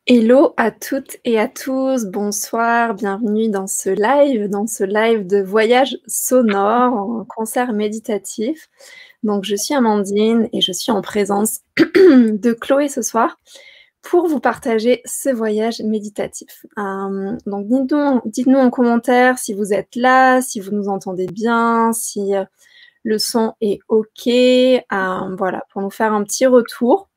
Hello à toutes et à tous, bonsoir, bienvenue dans ce live de voyage sonore en concert méditatif. Donc je suis Amandine et je suis en présence de Chloé ce soir pour vous partager ce voyage méditatif. Donc dites-nous en commentaire si vous êtes là, si vous nous entendez bien, si le son est OK, voilà, pour nous faire un petit retour.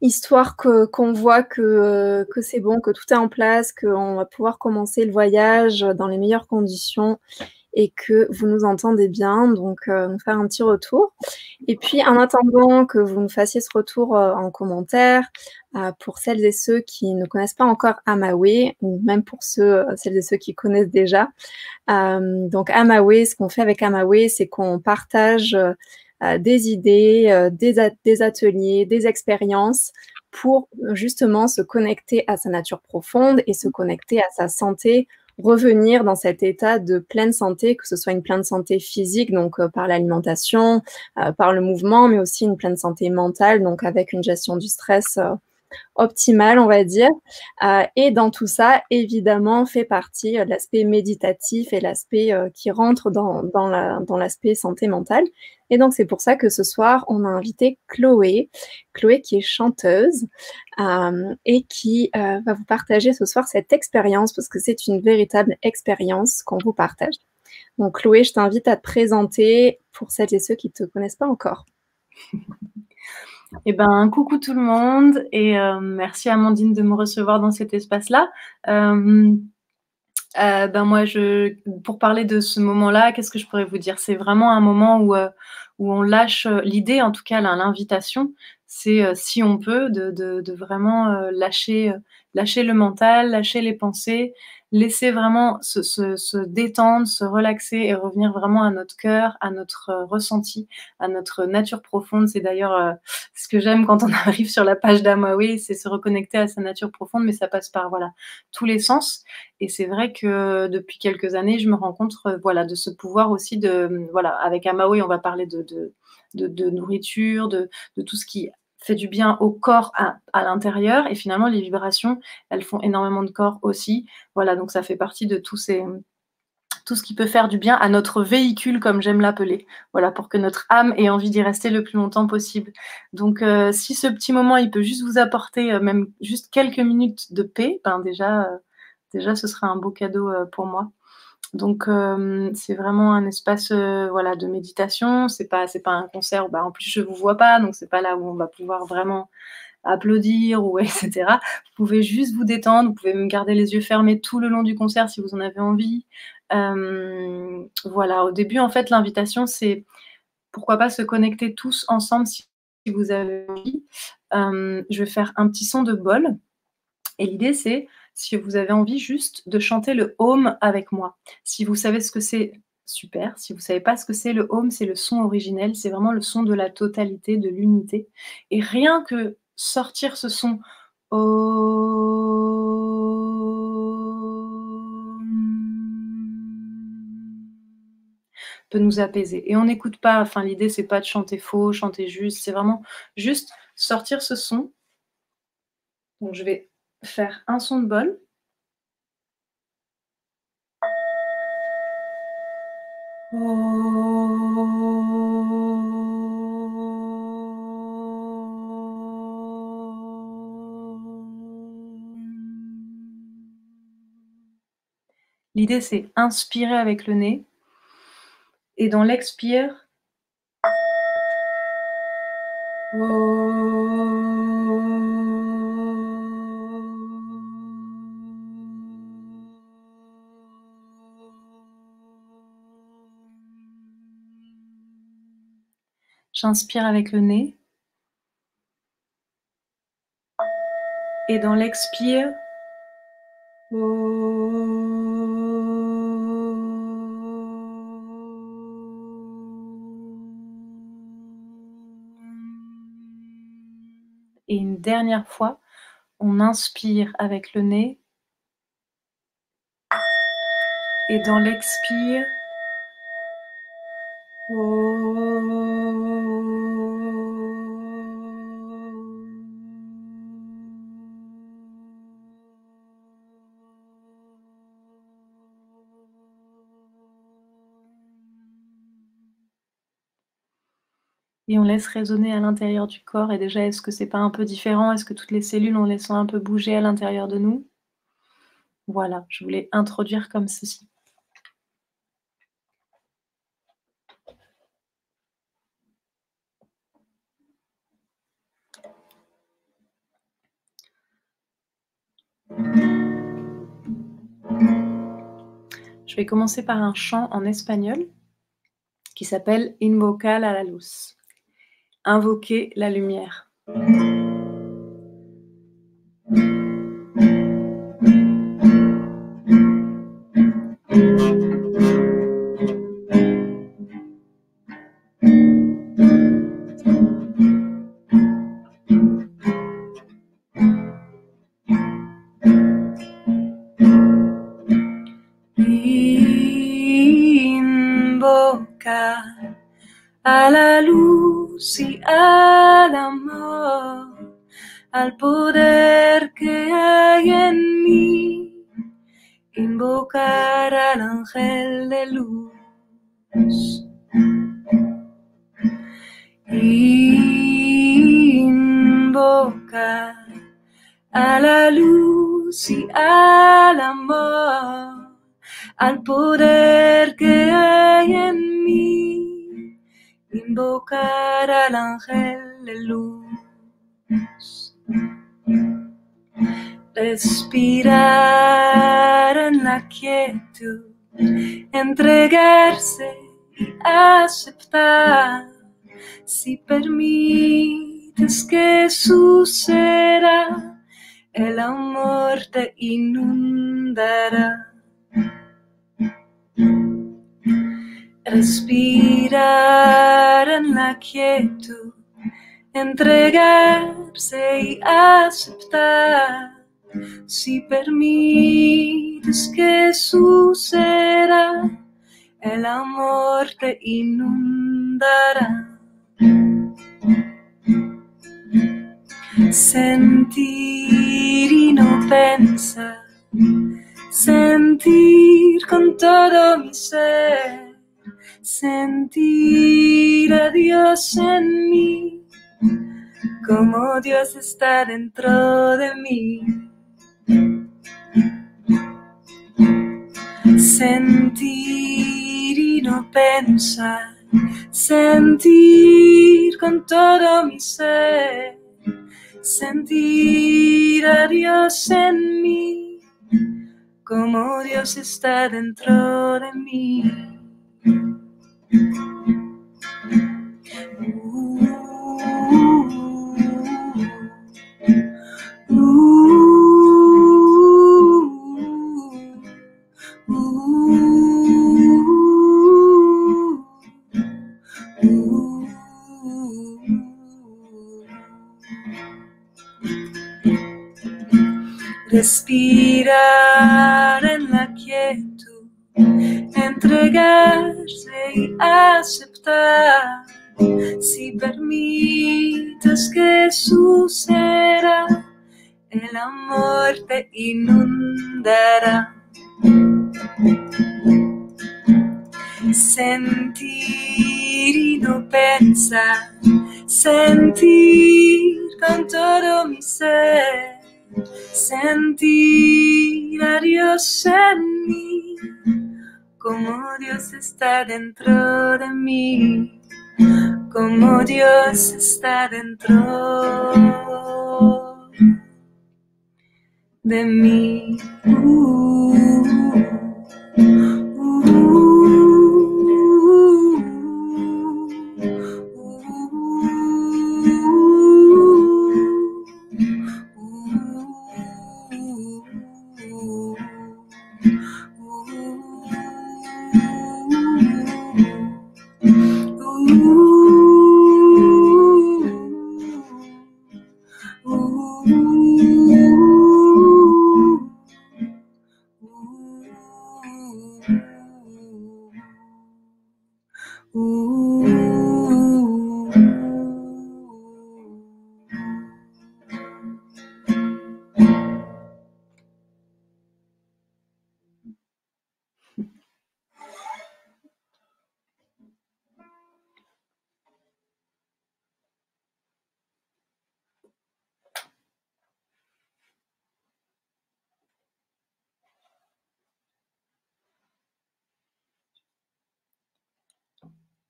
Histoire qu'on voit que c'est bon, que tout est en place, qu'on va pouvoir commencer le voyage dans les meilleures conditions et que vous nous entendez bien, donc nous faire un petit retour. Et puis en attendant que vous nous fassiez ce retour en commentaire, pour celles et ceux qui ne connaissent pas encore Amawe, ou même pour celles et ceux qui connaissent déjà. Donc Amawe, ce qu'on fait avec Amawe, c'est qu'on partage des idées, des ateliers, des expériences pour justement se connecter à sa nature profonde et se connecter à sa santé, revenir dans cet état de pleine santé, que ce soit une pleine santé physique, donc par l'alimentation, par le mouvement, mais aussi une pleine santé mentale, donc avec une gestion du stress optimale, on va dire. Et dans tout ça, évidemment, fait partie l'aspect méditatif et l'aspect qui rentre dans l'aspect santé mentale. Et donc, c'est pour ça que ce soir, on a invité Chloé qui est chanteuse et qui va vous partager ce soir cette expérience, parce que c'est une véritable expérience qu'on vous partage. Donc, Chloé, je t'invite à te présenter pour celles et ceux qui ne te connaissent pas encore. Eh ben, coucou tout le monde et merci Amandine de me recevoir dans cet espace-là. Moi, pour parler de ce moment-là, qu'est-ce que je pourrais vous dire? C'est vraiment un moment où on lâche l'idée, en tout cas l'invitation, c'est si on peut, de vraiment lâcher le mental, lâcher les pensées, laisser vraiment se détendre, se relaxer et revenir vraiment à notre cœur, à notre ressenti, à notre nature profonde. C'est d'ailleurs ce que j'aime quand on arrive sur la page d'Amawe, c'est se reconnecter à sa nature profonde, mais ça passe par voilà tous les sens. Et c'est vrai que depuis quelques années, je me rends compte voilà, de ce pouvoir aussi de voilà, avec Amawe, on va parler de nourriture, de tout ce qui fait du bien au corps à l'intérieur. Et finalement, les vibrations, elles font énormément de corps aussi. Voilà, donc ça fait partie de tout ce qui peut faire du bien à notre véhicule, comme j'aime l'appeler. Voilà, pour que notre âme ait envie d'y rester le plus longtemps possible. Donc, si ce petit moment, il peut juste vous apporter même juste quelques minutes de paix, ben déjà, ce serait un beau cadeau pour moi. Donc, c'est vraiment un espace voilà, de méditation. C'est pas un concert. Bah, en plus, je vous vois pas, donc c'est pas là où on va pouvoir vraiment applaudir ou etc. Vous pouvez juste vous détendre. Vous pouvez même garder les yeux fermés tout le long du concert si vous en avez envie. Voilà. Au début, en fait, l'invitation, c'est pourquoi pas se connecter tous ensemble si vous avez envie. Je vais faire un petit son de bol. Et l'idée, c'est, si vous avez envie, juste de chanter le Om avec moi. Si vous savez ce que c'est, super. Si vous ne savez pas ce que c'est, le Om, c'est le son originel. C'est vraiment le son de la totalité, de l'unité. Et rien que sortir ce son peut nous apaiser. Et on n'écoute pas, enfin l'idée c'est pas de chanter faux, chanter juste, c'est vraiment juste sortir ce son. Donc je vais faire un son de bol. L'idée, c'est inspirer avec le nez et dans l'expire, j'inspire avec le nez et dans l'expire, et une dernière fois, on inspire avec le nez et dans l'expire, Et on laisse résonner à l'intérieur du corps. Et déjà, est-ce que c'est pas un peu différent? Est-ce que toutes les cellules, on les sent un peu bouger à l'intérieur de nous? Voilà, je voulais introduire comme ceci. Je vais commencer par un chant en espagnol qui s'appelle Invocar a la luz. Invoquer la lumière. Invocar a la luz y al amor, al poder que hay en mí, invocar al ángel de luz. Invocar a la luz y al amor, al poder que hay en mí, invocar al ángel de luz. Respirar en la quietud, entregarse y aceptar. Si permites que suceda, el amor te inundará. Respirar en la quietud, entregarse y aceptar. Si permites que suceda, el amor te inundará. Sentir y no pensar, sentir con todo mi ser, sentir a Dios en mí, como Dios está dentro de mí. Sentir y no pensar, sentir con todo mi ser, sentir a Dios en mí, como Dios está dentro de mí. Respirar en la quietud, entregarse y aceptar. Si permites que suceda, el amor te inundará. Sentir y no pensar, sentir con todo mi ser, sentir a Dios en mí, como Dios está dentro de mí, como Dios está dentro de mí.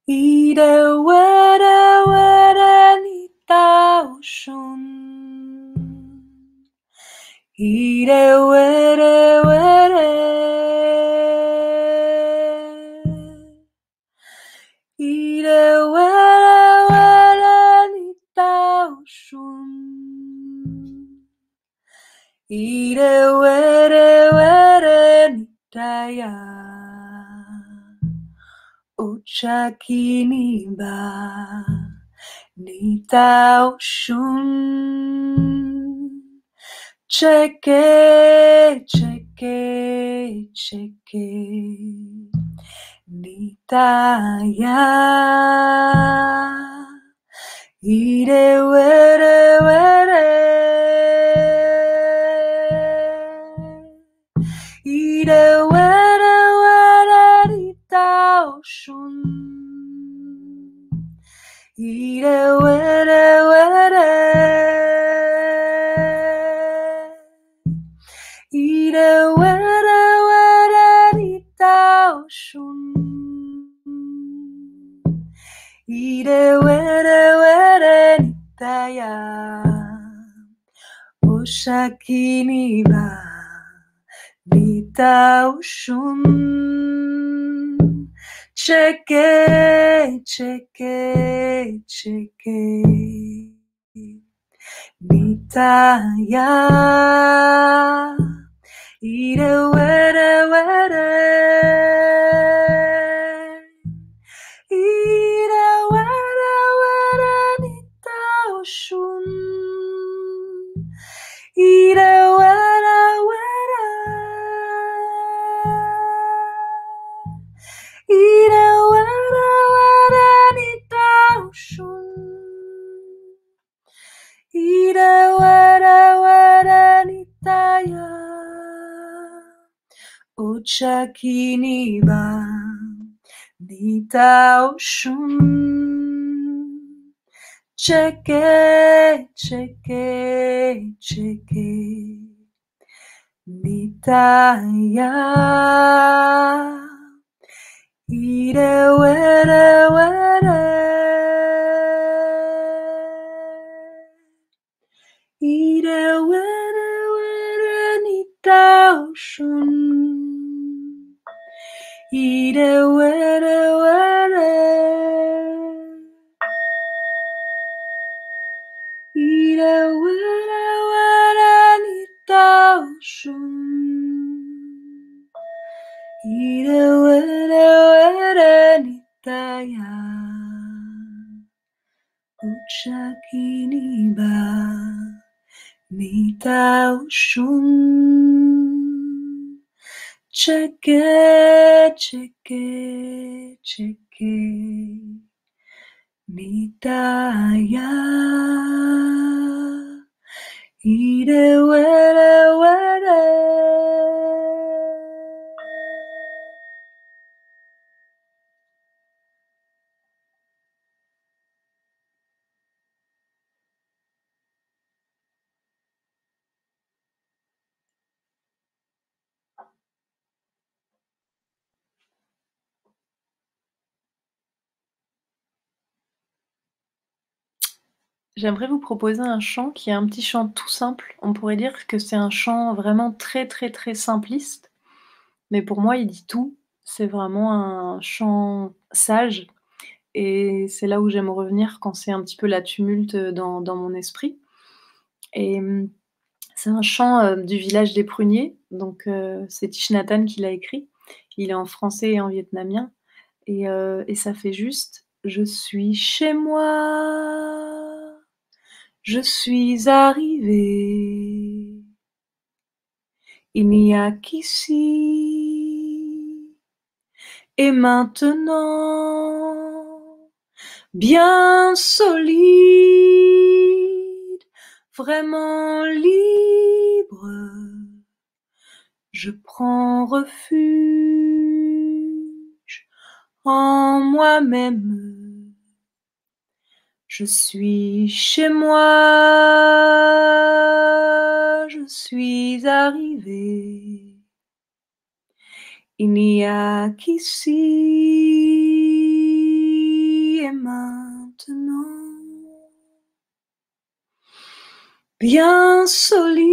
Ire were were ni taoshun. Ire were were. Ire were were ni taoshun. Ire were were ni taya. Ochakini ba ni taoshun. Cheke, cheke, cheke, nitaya. Ire were were. Ire were were nitaoshun. Ire were were. Ire were were nitaoshun. Ire were were nitaya. Oshakini ba nitaoshun. Cheke, cheke, cheke, nitaya. Ire were were. Ire were were nitaoshun. Ire were were. Ire were were nitaoshun. Ire were were nitaya. Ochakini ba nitaoshun. Cheke, cheke, cheke, nitaya. Ire were were. Ire were were nitaoshun. Ire were were. Ire were were nitaoshun. Ire were were nitaya. Ochakini ba nitaoshun. Cheke, cheke, cheke, nitaya. Ire were were. J'aimerais vous proposer un chant qui est un petit chant tout simple. On pourrait dire que c'est un chant vraiment très, très, très simpliste, mais pour moi, il dit tout. C'est vraiment un chant sage et c'est là où j'aime revenir quand c'est un petit peu la tumulte, dans mon esprit et c'est un chant, du village des pruniers, donc c'est Thich Nhat Hanh qui l'a écrit. Il est en français et en vietnamien et ça fait juste: «Je suis chez moi, je suis arrivé, il n'y a qu'ici et maintenant, bien solide, vraiment libre, je prends refuge en moi-même. Je suis chez moi, je suis arrivé. Il n'y a qu'ici et maintenant, bien solide,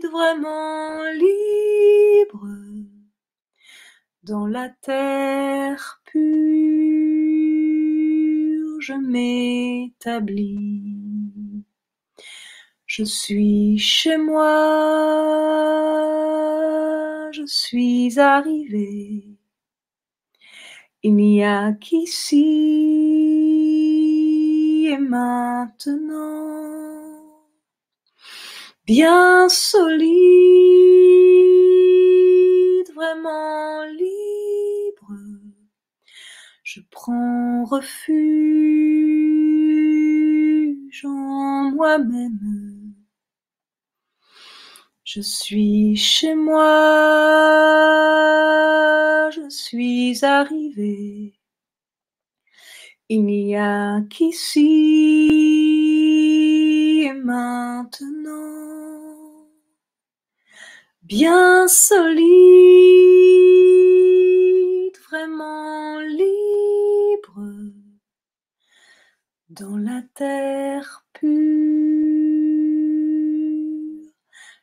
vraiment libre, dans la terre pure, je m'établis. Je suis chez moi, je suis arrivé. Il n'y a qu'ici et maintenant, bien solide, vraiment libre, je prends refuge en moi-même. Je suis chez moi, je suis arrivé. Il n'y a qu'ici et maintenant, bien solide, vraiment libre, dans la terre pure,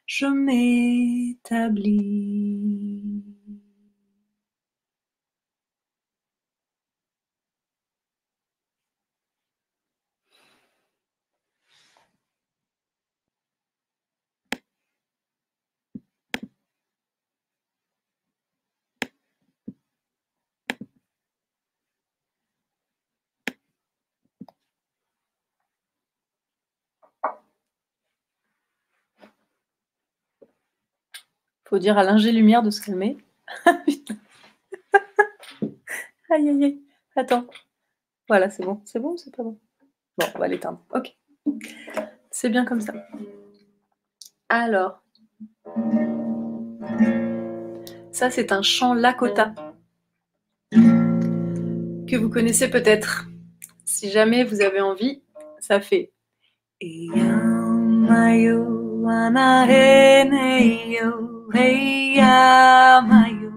je m'établis. Faut dire à l'ingé lumière de se calmer. Putain. Aïe, aïe, aïe. Attends. Voilà, c'est bon. C'est bon ou c'est pas bon? Bon, on va l'éteindre. Ok. C'est bien comme ça. Alors. Ça, c'est un chant Lakota. Que vous connaissez peut-être. Si jamais vous avez envie, ça fait. Eyamayo, wanaheneyo, eyamayo,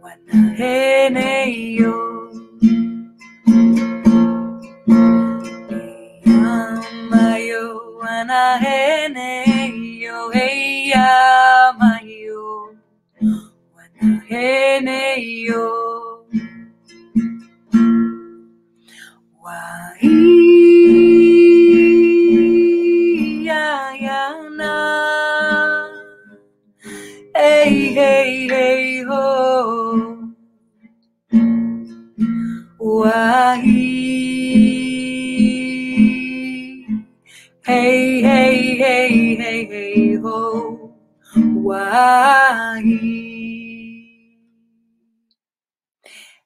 wanaheneyo. Eyamayo, wanaheneyo, eyamayo, wanaheneyo. Wahiyayana, hey, hey, hey, ho. Wahi, hey, hey, hey, hey, hey, ho. Wahi.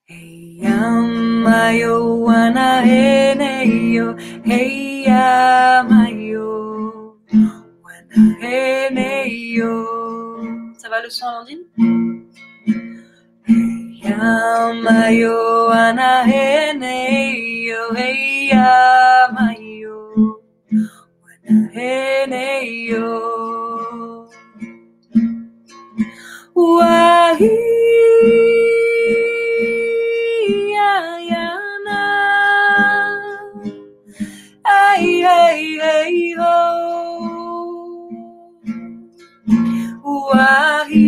Eyamayo, wanaheneyo, eyamayo, wanaheneyo. Ça va le son, Amandine? Eyamayo, wanaheneyo, eyamayo, wanaheneyo. Wahi. Hey, hey, hey, ho. Wahi.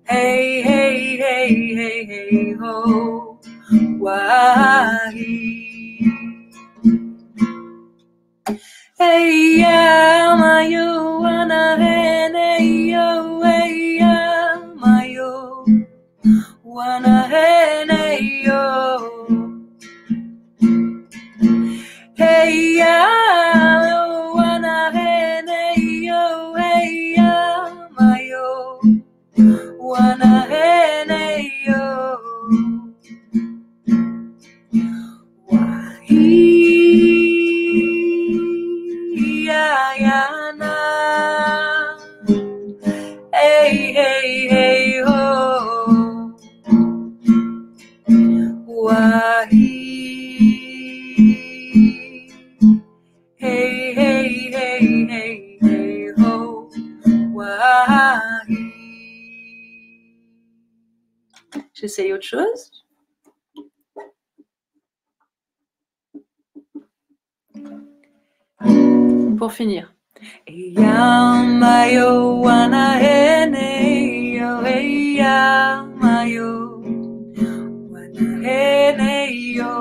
Hey, hey, hey, hey, hey, ho. Wahi. Hey, yamayo, wanaheneyo, hey, yamayo, wanaheneyo. Hey, yamayo, wanaheneyo, hey, yamayo, wanaheneyo. Wahiyayana, J'essaye autre chose. Pour finir. Yamayo wanahene yo yamayo wanahene yo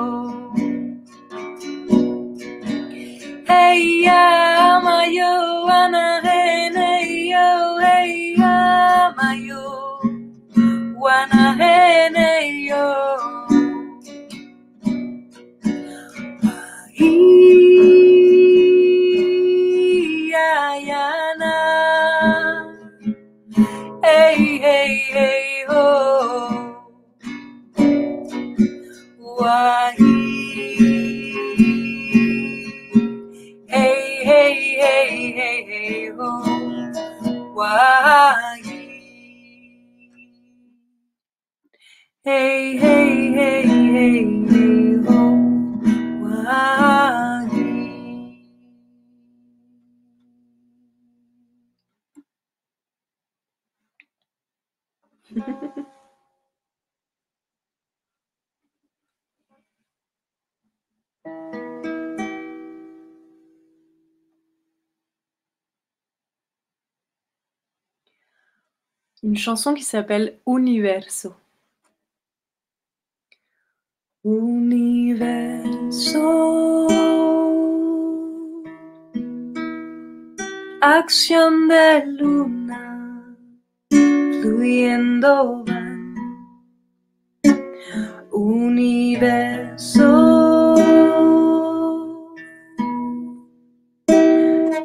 yamayo wanahene yo yamayo wanahene yo hey, hey, hey, ho. Why? Hey, hey, hey, hey, hey, ho. Why? Hey, hey, hey, hey, hey, ho. Why? Une chanson qui s'appelle Universo. Universo, acción de luna, fluyendo van. Universo,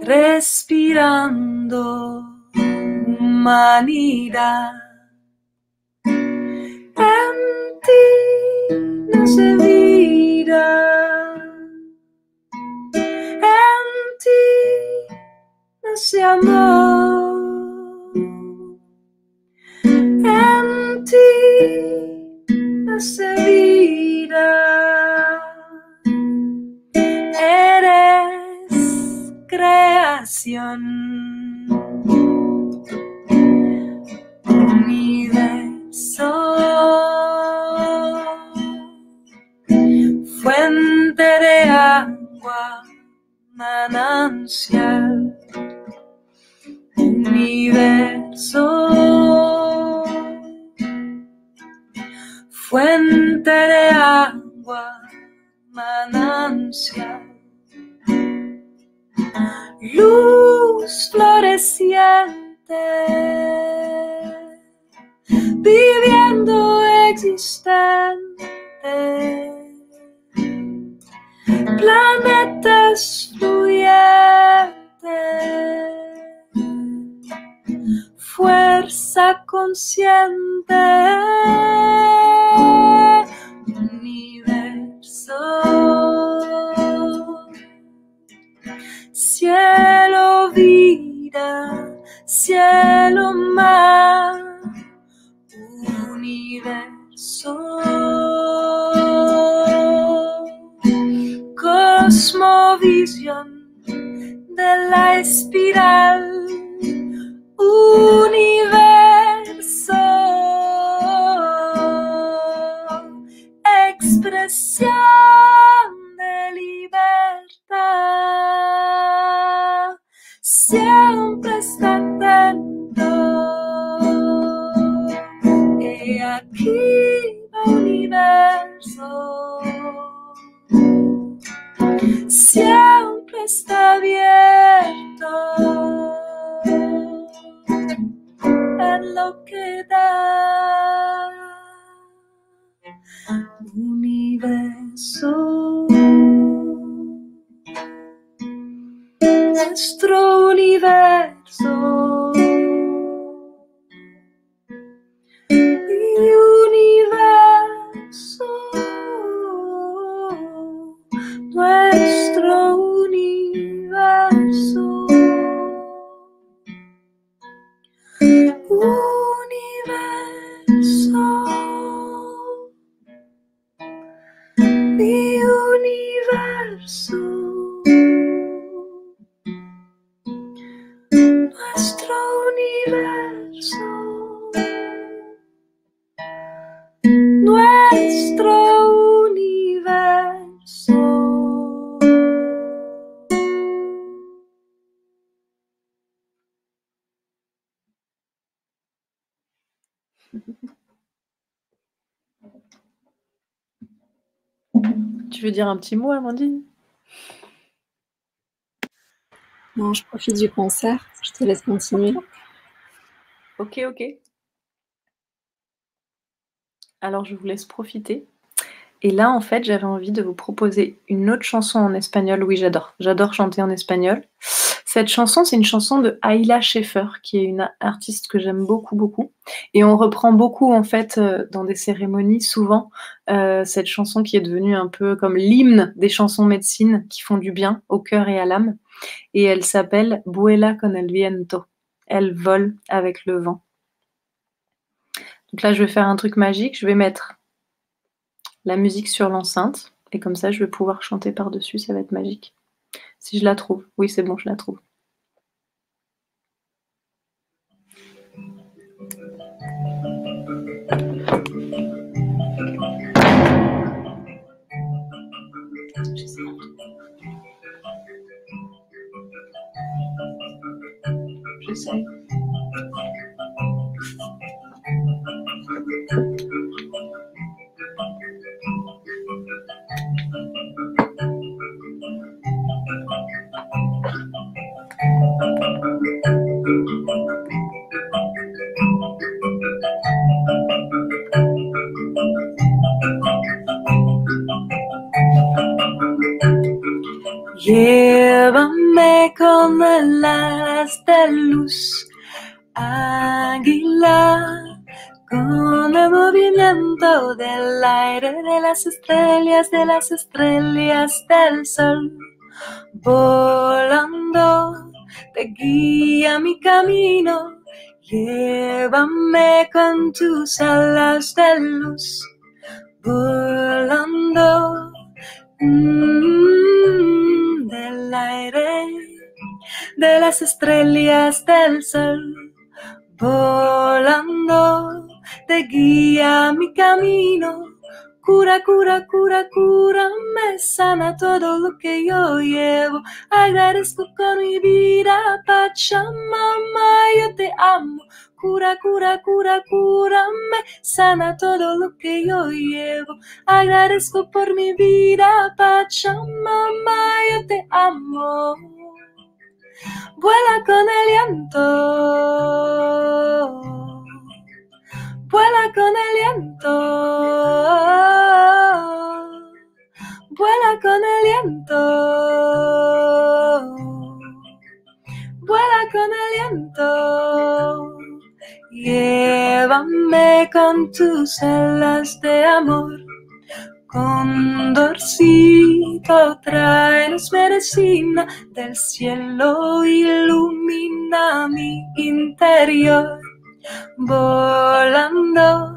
respirando humanidad. En ti nace vida, en ti nace amor, en ti nace vida. Eres creación. Universo, fuente de agua, manantial. Universo, fuente de agua, manantial. Luz floreciente, viviendo existente, planetas fluyentes, fuerza consciente, universo, cielo, vida, cielo, mar. Universo, cosmovisión de la espiral. Universo, expresión de libertad. Siempre está atento. He aquí va universo, siempre está abierto en lo que da. Universo, nuestro universo. Universo, nuestro universo. Universo, mi universo. Nuestro universo. Tu veux dire un petit mot, Amandine? Non, je profite du concert. Je te laisse continuer. Ok. Alors, je vous laisse profiter. Et là, en fait, j'avais envie de vous proposer une autre chanson en espagnol. Oui, j'adore. J'adore chanter en espagnol. Cette chanson, c'est une chanson de Ayla Schaeffer, qui est une artiste que j'aime beaucoup. Et on reprend beaucoup, en fait, dans des cérémonies, souvent, cette chanson qui est devenue un peu comme l'hymne des chansons médecine qui font du bien au cœur et à l'âme. Et elle s'appelle Vuela con el viento. Elle vole avec le vent. Donc là, je vais faire un truc magique. Je vais mettre la musique sur l'enceinte. Et comme ça, je vais pouvoir chanter par-dessus. Ça va être magique. Si je la trouve. Oui, c'est bon, je la trouve. J'essaie. Llévame con el alas de luz, águila, con el movimiento del aire, de las estrellas del sol, volando, te guía mi camino, llévame con tus alas de luz, volando, del aire, de las estrellas del sol, volando, te guía mi camino, cura, me sana todo lo que yo llevo, agradezco con mi vida, Pachamama, yo te amo, cura, me sana todo lo que yo llevo, agradezco por mi vida, Pachamama, yo te amo. Vuela con el viento, vuela con el viento, vuela con el viento, vuela con el viento, llévame con tus alas de amor. Condorcito, tráenos medicina del cielo, ilumina mi interior, volando,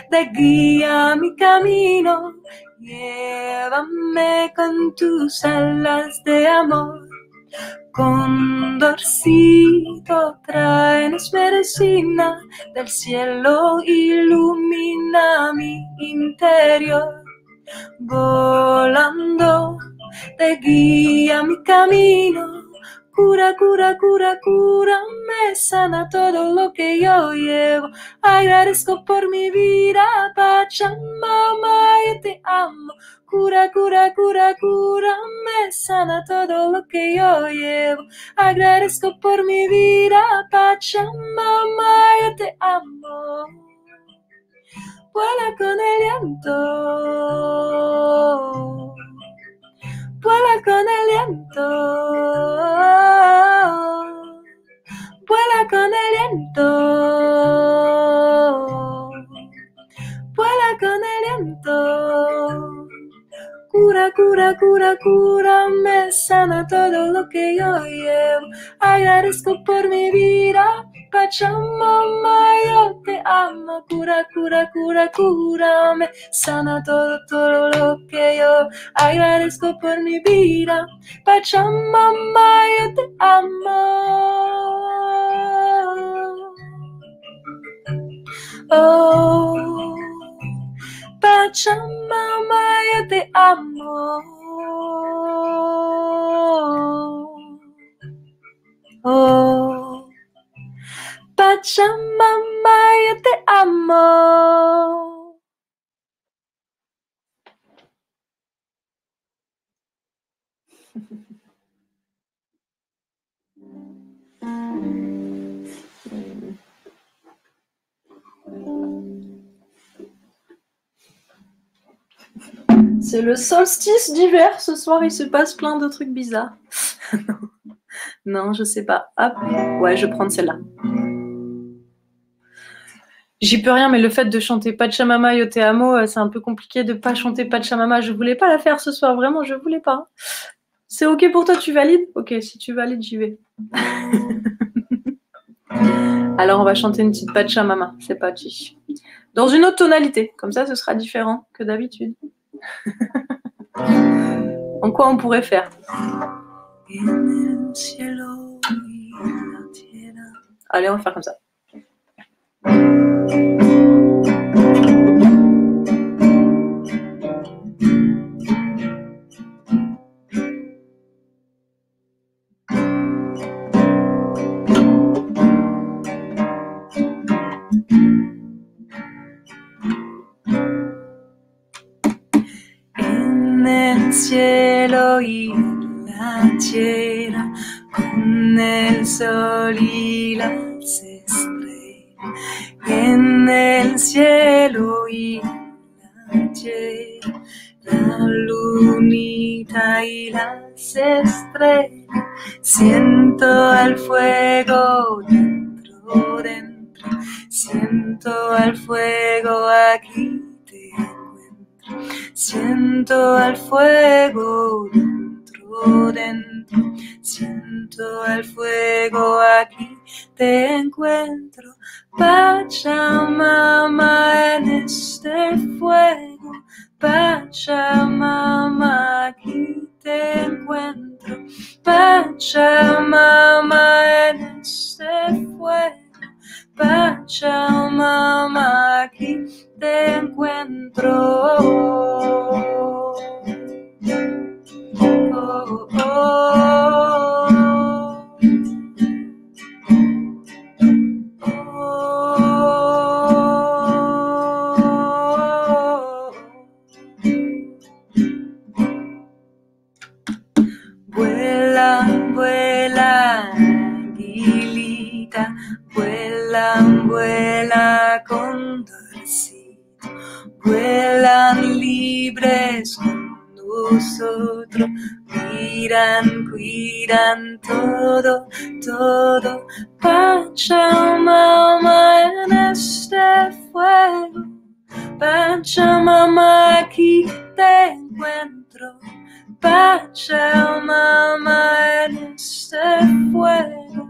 te guía mi camino, llévame con tus alas de amor. Condorcito, tráenos medicina del cielo, ilumina mi interior, volando, te guía mi camino, cura, me sana todo lo que yo llevo, agradezco por mi vida, Pachamama, yo te amo, cura, me sana todo lo que yo llevo, agradezco por mi vida, Pachamama, yo te amo. Vuela con el viento, vuela con el viento, vuela con el viento, vuela con el viento, cura, me sana todo lo que yo llevo, agradezco por mi vida, Pachamama, yo te amo, cura, me sana todo lo que yo agradezco por mi vida, Pachamama, yo te amo. Oh, Pachamama, yo te amo. Oh, Pachamama, yo te amo. amo. C'est le solstice d'hiver. Ce soir, il se passe plein de trucs bizarres. Non, je sais pas. Hop. Ouais, je vais prendre celle-là. J'y peux rien, mais le fait de chanter Pachamama Yo Te Amo, c'est un peu compliqué de pas chanter Pachamama. Je voulais pas la faire ce soir, vraiment, je voulais pas. C'est ok pour toi, tu valides? Ok, si tu valides, j'y vais. Alors, on va chanter une petite Pachamama, c'est parti. Dans une autre tonalité, comme ça, ce sera différent que d'habitude. En quoi on pourrait faire? Allez, on va faire comme ça. En el cielo y la tierra, con el sol y las estrellas. En el cielo y la tierra, la lunita y las estrellas. Siento el fuego dentro, dentro. Siento el fuego aquí. Siento el fuego dentro, dentro. Siento el fuego aquí. Te encuentro, Pachamama, en este fuego. Pachamama, aquí te encuentro. Pachamama, en este fuego. Pachamama, aquí te encuentro. Oh, oh, Vuela, vuela, aguilita, vuela, vuela, condorcito, vuelan libres con nosotros, miran, cuidan todo, todo. Pachamama, en este fuego, Pachamama, aquí te encuentro. Pachamama, en este fuego.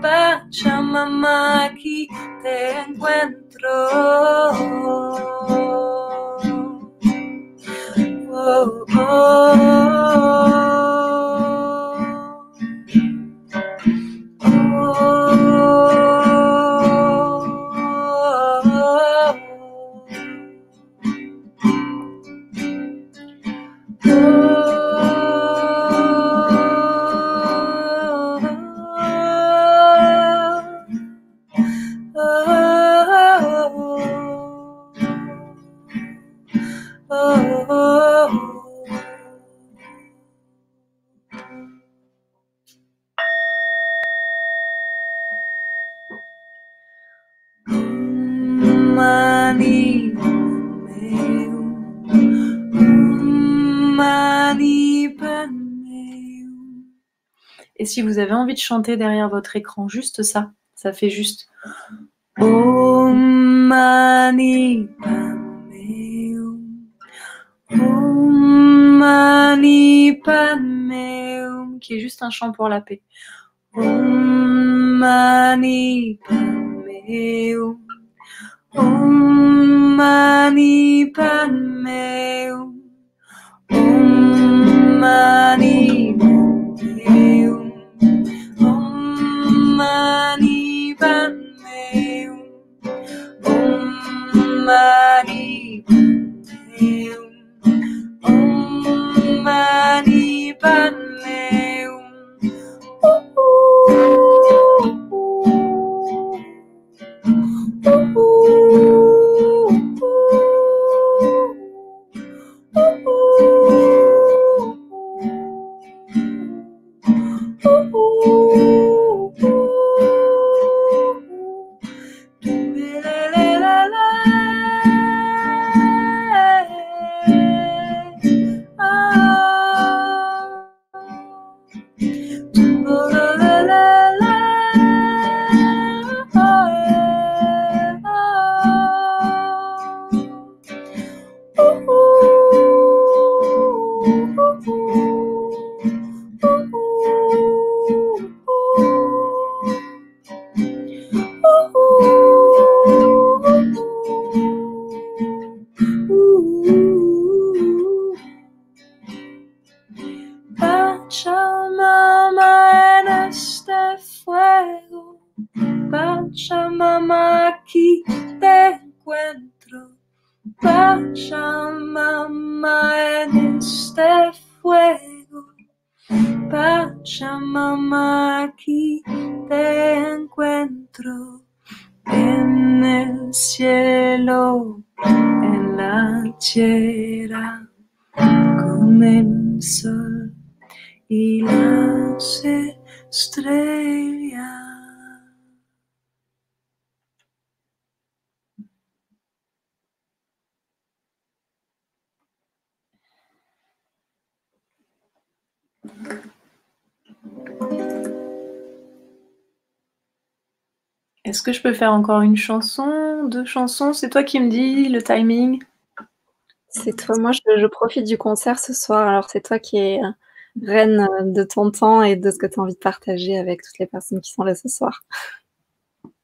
Pachamama, aquí te encuentro. Oh, oh, Mani Padme. Et si vous avez envie de chanter derrière votre écran, juste ça, ça fait juste Om Mani Padme Hum. Om Mani Padme Hum, qui est juste un chant pour la paix. Om Mani Padme Hum. Om Mani Padme Hum. Om Mani Padme Hum. Om Mani Padme Hum. Om Mani Padme Hum. Om Mani Padme Hum. Ooh. Pachamama en este fuego, Pachamama, aquí te encuentro. Pachamama en este fuego, Pachamama, aquí te encuentro. En el cielo, en la tierra, con el sol y las estrellas. Est-ce que je peux faire encore une chanson, 2 chansons? C'est toi qui me dis le timing? C'est toi. Moi, je profite du concert ce soir, alors c'est toi qui es reine de ton temps et de ce que tu as envie de partager avec toutes les personnes qui sont là ce soir.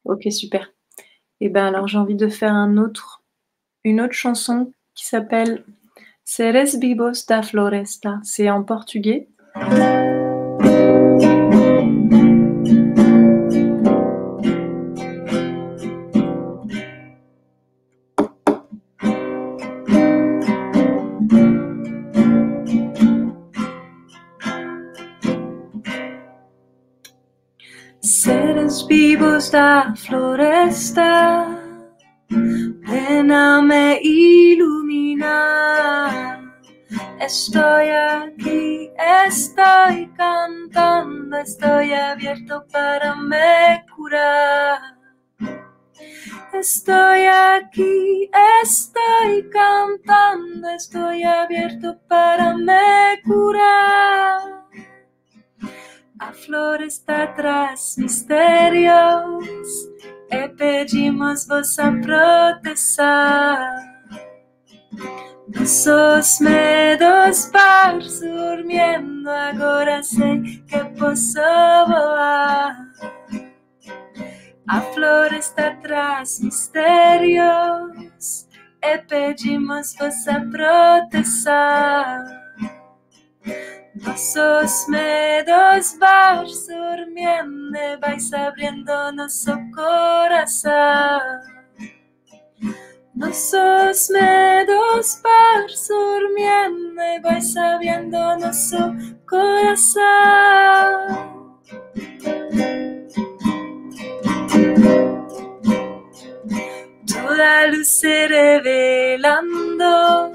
Ok, super. Et ben alors j'ai envie de faire une autre chanson qui s'appelle Seres Vivos da Floresta. C'est en portugais. Seres vivos da floresta, ven a me iluminar. Estoy aquí, estoy cantando, estoy abierto para me curar. Estoy aquí, estoy cantando, estoy abierto para me curar. A floresta traz misterios e pedimos vossa proteção. Nossos medos par durmiendo, agora sei que posso voar. A floresta traz misterios e pedimos vossa proteção. Nossos medos vais durmiendo, vais abriendo nosso coração. Nossos medos vais durmiendo, vais abriendo nosso coração. Toda luz se revelando,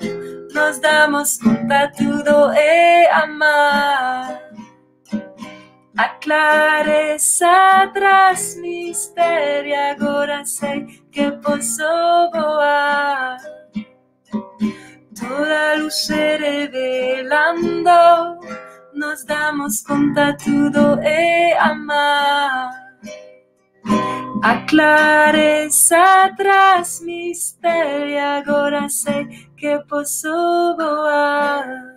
nos damos conta tudo é amar. A clareza traz mistério, agora sei que posso voar. Toda luz se revelando, nos damos conta tudo é amar. A clareza traz mistério, agora sei que posso voar.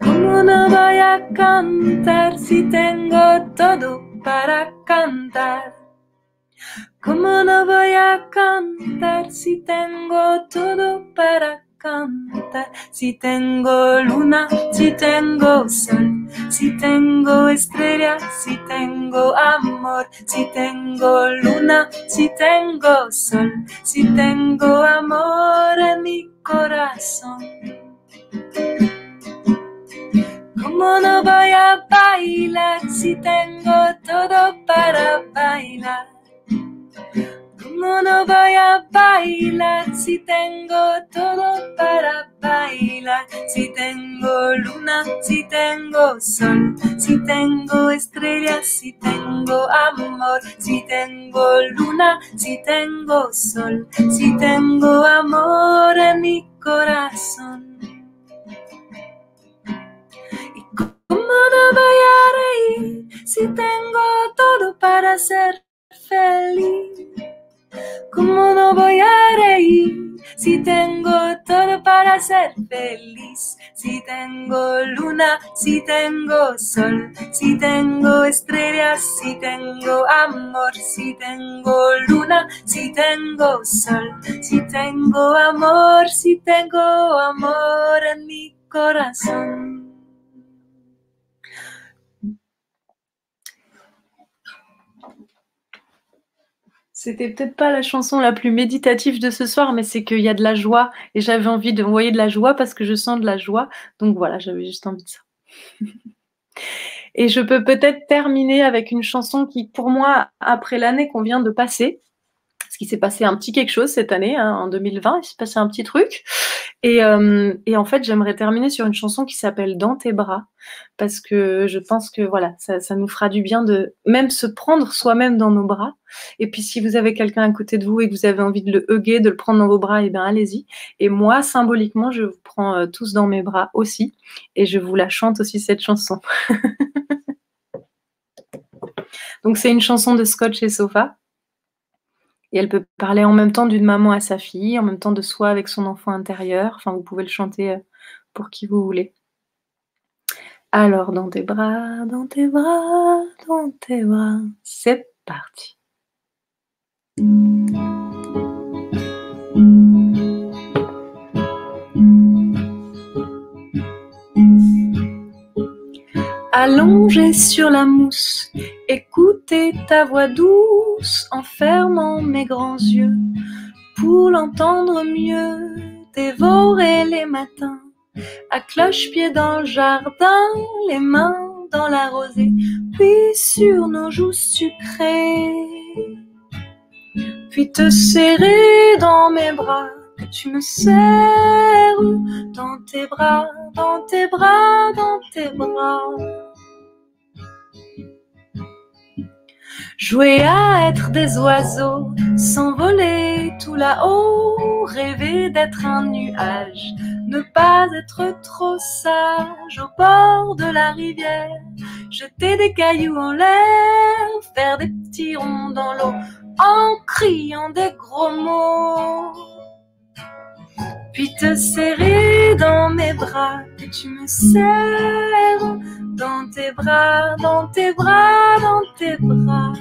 ¿Cómo no voy a cantar si tengo todo para cantar? ¿Cómo no voy a cantar si tengo todo para cantar? Si tengo luna, si tengo sol, si tengo estrellas, si tengo amor, si tengo luna, si tengo sol, si tengo amor en mi corazón. ¿Cómo no voy a bailar si tengo todo para bailar? ¿Cómo no voy a bailar si tengo todo para bailar? Si tengo luna, si tengo sol, si tengo estrellas, si tengo amor, si tengo luna, si tengo sol, si tengo amor en mi corazón. ¿Y cómo no voy a reír si tengo todo para ser feliz? ¿Cómo no voy a reír si tengo todo para ser feliz? Si tengo luna, si tengo sol, si tengo estrellas, si tengo amor, si tengo luna, si tengo sol, si tengo amor en mi corazón. C'était peut-être pas la chanson la plus méditative de ce soir, mais c'est qu'il y a de la joie et j'avais envie d'envoyer de la joie parce que je sens de la joie. Donc voilà, j'avais juste envie de ça. Et je peux peut-être terminer avec une chanson qui, pour moi, après l'année qu'on vient de passer, parce qu'il s'est passé un petit quelque chose cette année, hein, en 2020, il s'est passé un petit truc. Et en fait, j'aimerais terminer sur une chanson qui s'appelle Dans tes bras, parce que je pense que voilà, ça nous fera du bien de même se prendre soi-même dans nos bras. Et puis si vous avez quelqu'un à côté de vous et que vous avez envie de le hugger, de le prendre dans vos bras, et bien allez-y. Et moi, symboliquement, je vous prends tous dans mes bras aussi, et je vous la chante aussi cette chanson. Donc c'est une chanson de Scotch et Sofa. Et elle peut parler en même temps d'une maman à sa fille, en même temps de soi avec son enfant intérieur. Enfin, vous pouvez le chanter pour qui vous voulez. Alors, dans tes bras, dans tes bras, dans tes bras, c'est parti. Allongé sur la mousse, écouter ta voix douce en fermant mes grands yeux pour l'entendre mieux, dévorer les matins à cloche-pied dans le jardin, les mains dans la rosée, puis sur nos joues sucrées, puis te serrer dans mes bras, que tu me serres dans tes bras, dans tes bras, dans tes bras. Jouer à être des oiseaux, s'envoler tout là-haut, rêver d'être un nuage, ne pas être trop sage au bord de la rivière, jeter des cailloux en l'air, faire des petits ronds dans l'eau, en criant des gros mots, puis te serrer dans mes bras, que tu me serres dans tes bras, dans tes bras, dans tes bras.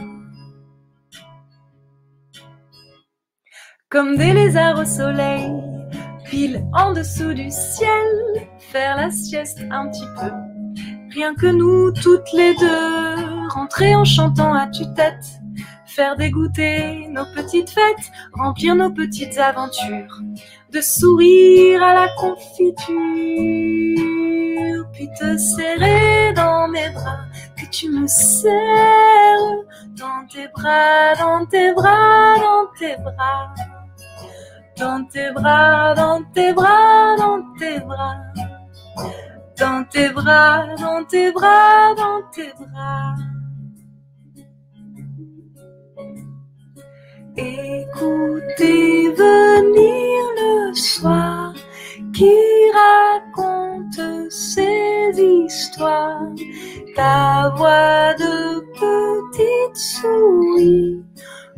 Comme des lézards au soleil, pile en dessous du ciel, faire la sieste un petit peu, rien que nous toutes les deux, rentrer en chantant à tue-tête, faire dégoûter nos petites fêtes, remplir nos petites aventures, de sourire à la confiture, puis te serrer dans mes bras, que tu me serres dans tes bras, dans tes bras, dans tes bras. Dans tes bras, dans tes bras, dans tes bras, dans tes bras, dans tes bras, dans tes bras. Écoutez venir le soir qui raconte ses histoires, ta voix de petite souris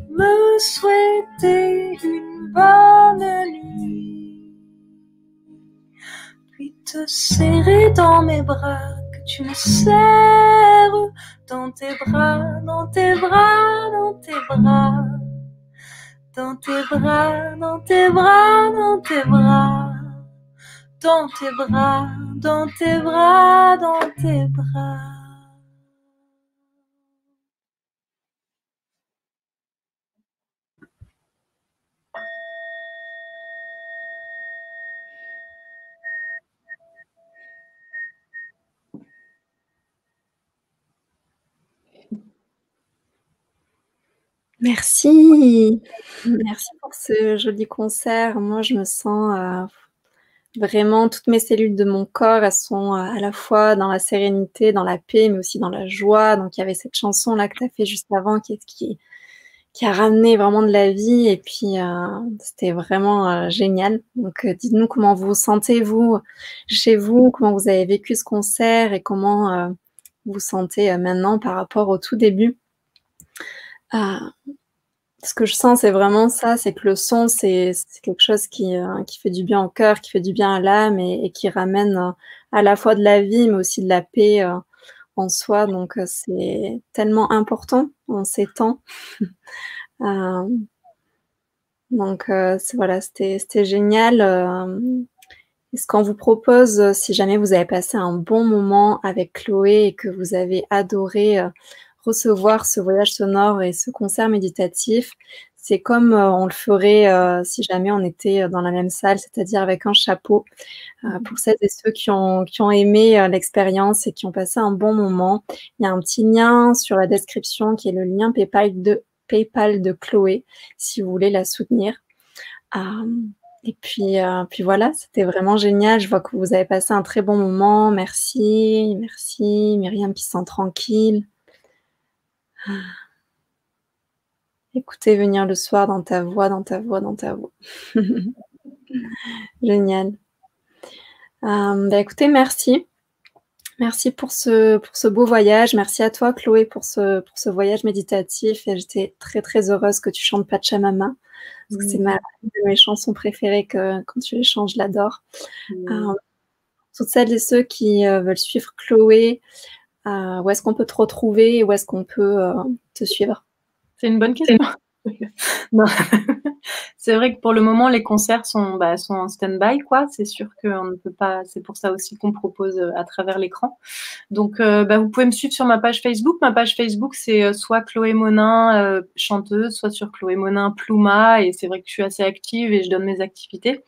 me souhaitait une bonne nuit, puis te serrer dans mes bras, que tu me serres dans tes bras, dans tes bras, dans tes bras, dans tes bras, dans tes bras, dans tes bras, dans tes bras, dans tes bras, dans tes bras. Merci. Merci pour ce joli concert. Moi, je me sens, vraiment toutes mes cellules de mon corps, elles sont, à la fois dans la sérénité, dans la paix, mais aussi dans la joie. Donc il y avait cette chanson-là que tu as fait juste avant qui a ramené vraiment de la vie et puis, c'était vraiment, génial. Donc, dites-nous comment vous vous sentez vous, chez vous? Comment vous avez vécu ce concert et comment, vous vous sentez, maintenant par rapport au tout début? Ce que je sens, c'est vraiment ça, c'est que le son, c'est quelque chose qui fait du bien au cœur, qui fait du bien à l'âme et qui ramène, à la fois de la vie, mais aussi de la paix, en soi. Donc, c'est tellement important en ces temps. Hem, donc, c'est voilà, c'était génial, et ce qu'on vous propose, si jamais vous avez passé un bon moment avec Chloé et que vous avez adoré, recevoir ce voyage sonore et ce concert méditatif, c'est comme, on le ferait, si jamais on était, dans la même salle, c'est-à-dire avec un chapeau. Pour celles et ceux qui ont aimé, l'expérience et qui ont passé un bon moment, il y a un petit lien sur la description qui est le lien PayPal de Chloé, si vous voulez la soutenir. Et puis voilà, c'était vraiment génial. Je vois que vous avez passé un très bon moment. Merci, merci. Myriam qui se sent tranquille. Écoutez venir le soir dans ta voix, dans ta voix, dans ta voix. Génial. Bah, écoutez, merci. Merci pour ce beau voyage. Merci à toi, Chloé, pour ce voyage méditatif et j'étais très, très heureuse que tu chantes Pachamama parce que c'est une de mes chansons préférées que quand tu les chantes, je l'adore. Toutes celles et ceux qui, veulent suivre Chloé, où est-ce qu'on peut te retrouver et où est-ce qu'on peut, te suivre? C'est une bonne question. Non. C'est vrai que pour le moment, les concerts sont en stand-by, quoi. C'est sûr qu'on ne peut pas. C'est pour ça aussi qu'on propose à travers l'écran. Donc, vous pouvez me suivre sur ma page Facebook. Ma page Facebook, c'est soit Chloé Monin, chanteuse, soit sur Chloé Monin Plouma. Et c'est vrai que je suis assez active et je donne mes activités.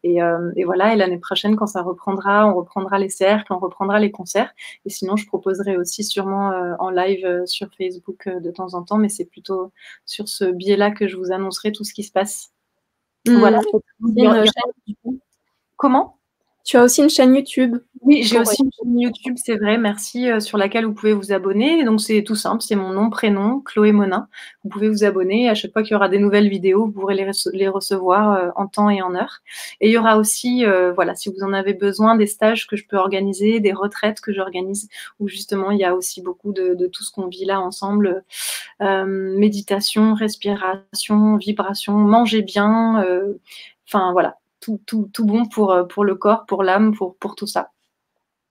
Et voilà. Et l'année prochaine, quand ça reprendra, on reprendra les cercles, on reprendra les concerts. Et sinon, je proposerai aussi sûrement en live sur Facebook de temps en temps. Mais c'est plutôt sur ce biais-là que je vous annoncerai tout ce qui se passe. Voilà. Comment? Tu as aussi une chaîne YouTube? Oui, j'ai aussi une chaîne YouTube, c'est vrai, merci, sur laquelle vous pouvez vous abonner. Donc c'est tout simple, c'est mon nom, prénom, Chloé Monin. Vous pouvez vous abonner. À chaque fois qu'il y aura des nouvelles vidéos, vous pourrez les recevoir en temps et en heure. Et il y aura aussi, voilà, si vous en avez besoin, des stages que je peux organiser, des retraites que j'organise, où justement il y a aussi beaucoup de tout ce qu'on vit là ensemble. Méditation, respiration, vibration, manger bien, enfin voilà, tout bon pour le corps, pour l'âme, pour tout ça.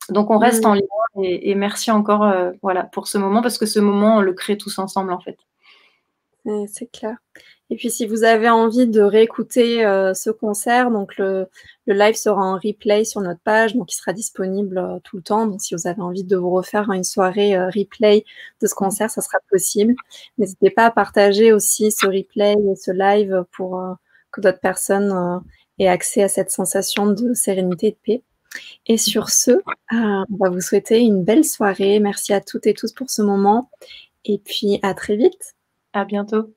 Donc on reste en lien et merci encore, voilà, pour ce moment, parce que ce moment, on le crée tous ensemble, en fait. C'est clair. Et puis si vous avez envie de réécouter, ce concert, donc le live sera en replay sur notre page, donc il sera disponible, tout le temps. Donc si vous avez envie de vous refaire une soirée, replay de ce concert, ça sera possible. N'hésitez pas à partager aussi ce replay et ce live pour, que d'autres personnes, aient accès à cette sensation de sérénité et de paix. Et sur ce, on va vous souhaiter une belle soirée. Merci à toutes et tous pour ce moment et puis à très vite. À bientôt.